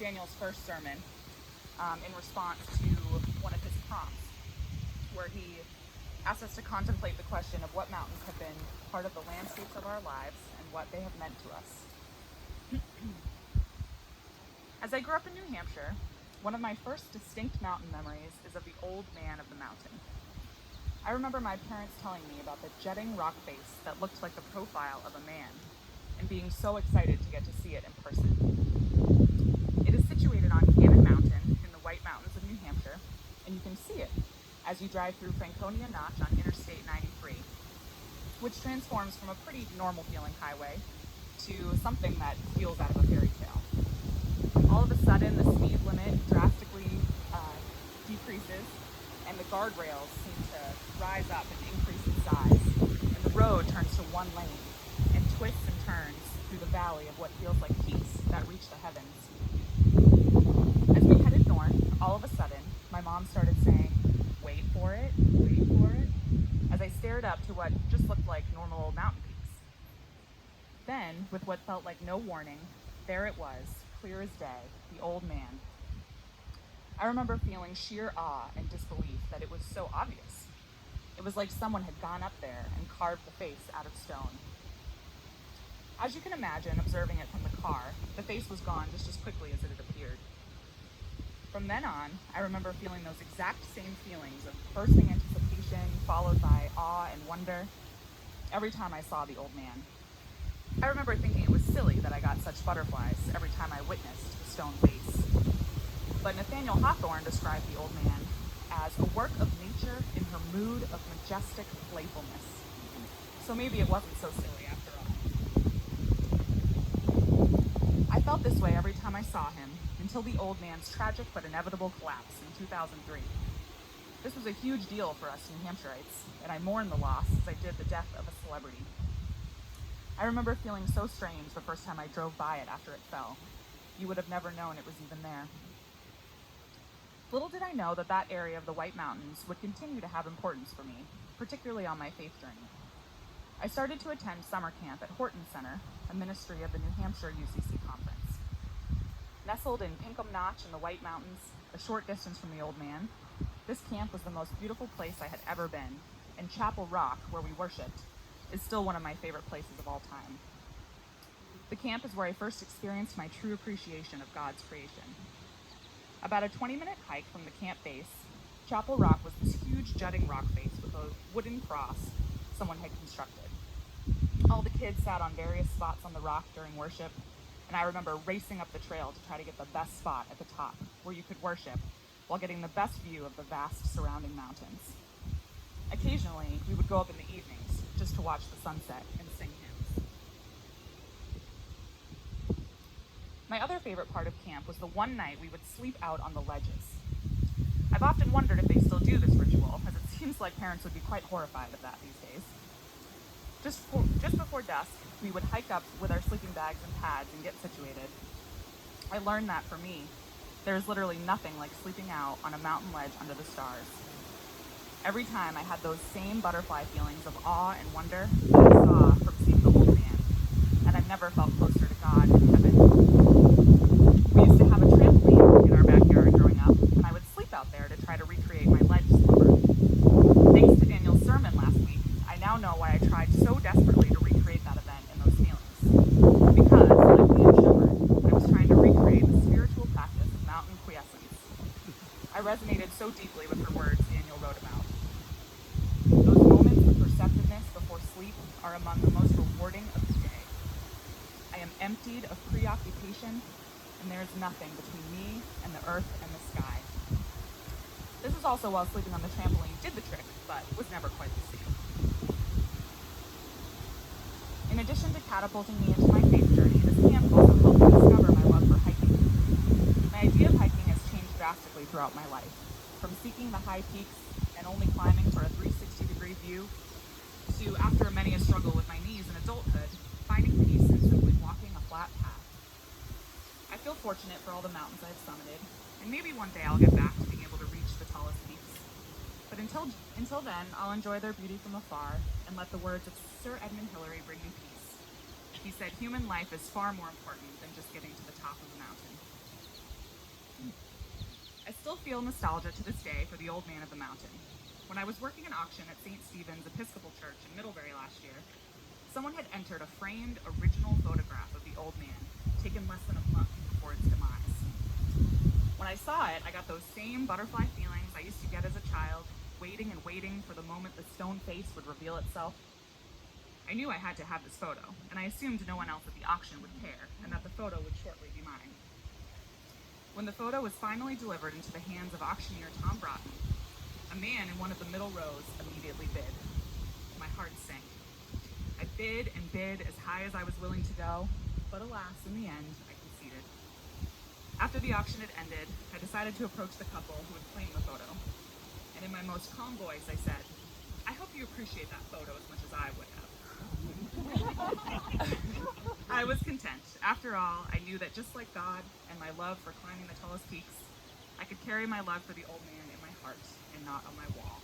Daniel's first sermon in response to one of his prompts, where he asked us to contemplate the question of what mountains have been part of the landscapes of our lives and what they have meant to us. As I grew up in New Hampshire, one of my first distinct mountain memories is of the old man of the mountain. I remember my parents telling me about the jutting rock face that looked like the profile of a man, and being so excited to get to see it in person. It is situated on Cannon Mountain in the White Mountains of New Hampshire, and you can see it as you drive through Franconia Notch on Interstate 93, which transforms from a pretty normal feeling highway to something that feels out of a fairy tale. All of a sudden, the speed limit drastically decreases, and the guardrails seem to rise up and increase in size, and the road turns to one lane and twists and turns through the valley of what feels like peaks that reach the heavens. As we headed north, all of a sudden, my mom started saying, "Wait for it, wait for it," as I stared up to what just looked like normal old mountain peaks. Then, with what felt like no warning, there it was, clear as day, the old man. I remember feeling sheer awe and disbelief that it was so obvious. It was like someone had gone up there and carved the face out of stone. As you can imagine, observing it from the car, the face was gone just as quickly as it had appeared. From then on, I remember feeling those exact same feelings of bursting anticipation followed by awe and wonder every time I saw the old man. I remember thinking it was silly that I got such butterflies every time I witnessed the stone face. But Nathaniel Hawthorne described the old man as a work of nature in her mood of majestic playfulness. So maybe it wasn't so silly after all. I felt this way every time I saw him, until the old man's tragic but inevitable collapse in 2003. This was a huge deal for us New Hampshireites, and I mourned the loss as I did the death of a celebrity. I remember feeling so strange the first time I drove by it after it fell. You would have never known it was even there. Little did I know that that area of the White Mountains would continue to have importance for me, particularly on my faith journey. I started to attend summer camp at Horton Center, a ministry of the New Hampshire UCC Conference. Nestled in Pinkham Notch in the White Mountains, a short distance from the old man, this camp was the most beautiful place I had ever been, and Chapel Rock, where we worshiped, is still one of my favorite places of all time. The camp is where I first experienced my true appreciation of God's creation. About a 20-minute hike from the camp base, Chapel Rock was this huge jutting rock face with a wooden cross someone had constructed. All the kids sat on various spots on the rock during worship, and I remember racing up the trail to try to get the best spot at the top, where you could worship, while getting the best view of the vast surrounding mountains. Occasionally, we would go up in the evenings just to watch the sunset and sing hymns. My other favorite part of camp was the one night we would sleep out on the ledges. I've often wondered if they still do this ritual, as it seems like parents would be quite horrified of that these days. Just before dusk, we would hike up with our sleeping bags and pads and get situated. I learned that for me, there is literally nothing like sleeping out on a mountain ledge under the stars. Every time I had those same butterfly feelings of awe and wonder that I saw from seeing the old man, and I've never felt closer to God in heaven. We used to have a trampoline in our backyard growing up, and I would sleep out there to try to recreate my ledge slumber. Thanks to Daniel's sermon last week, I now know why I tried so desperately to recreate that event and those feelings. Because, like me and Shepherd, I was trying to recreate the spiritual practice of mountain quiescence. I resonated so deeply with her words Daniel wrote about. Those moments of perceptiveness before sleep are among the most rewarding of the day. I am emptied of preoccupation, and there is nothing between me and the earth and the sky. This was also while sleeping on the trampoline did the trick, but was never quite the same. In addition to catapulting me into my faith journey, this camp also helped me discover my love for hiking. My idea of hiking has changed drastically throughout my life, from seeking the high peaks and only climbing for a 360-degree view, to, after many a struggle with my knees in adulthood, finding peace in simply walking a flat path. I feel fortunate for all the mountains I've summited, and maybe one day I'll get back to being able to reach the tallest peaks. But until then, I'll enjoy their beauty from afar and let the words of Sir Edmund Hillary bring me peace. He said human life is far more important than just getting to the top of a mountain. feel nostalgia to this day for the old man of the mountain. When I was working an auction at St. Stephen's Episcopal Church in Middlebury last year, someone had entered a framed original photograph of the old man, taken less than a month before its demise. When I saw it, I got those same butterfly feelings I used to get as a child, waiting and waiting for the moment the stone face would reveal itself. I knew I had to have this photo, and I assumed no one else at the auction would care, and that the photo would shortly be mine. When the photo was finally delivered into the hands of auctioneer Tom Broughton, a man in one of the middle rows immediately bid. My heart sank. I bid and bid as high as I was willing to go, but alas, in the end, I conceded. After the auction had ended, I decided to approach the couple who had claimed the photo, and in my most calm voice, I said, "I hope you appreciate that photo as much as I would have." I was content. After all, I knew that just like God and my love for climbing the tallest peaks, I could carry my love for the old man in my heart and not on my wall.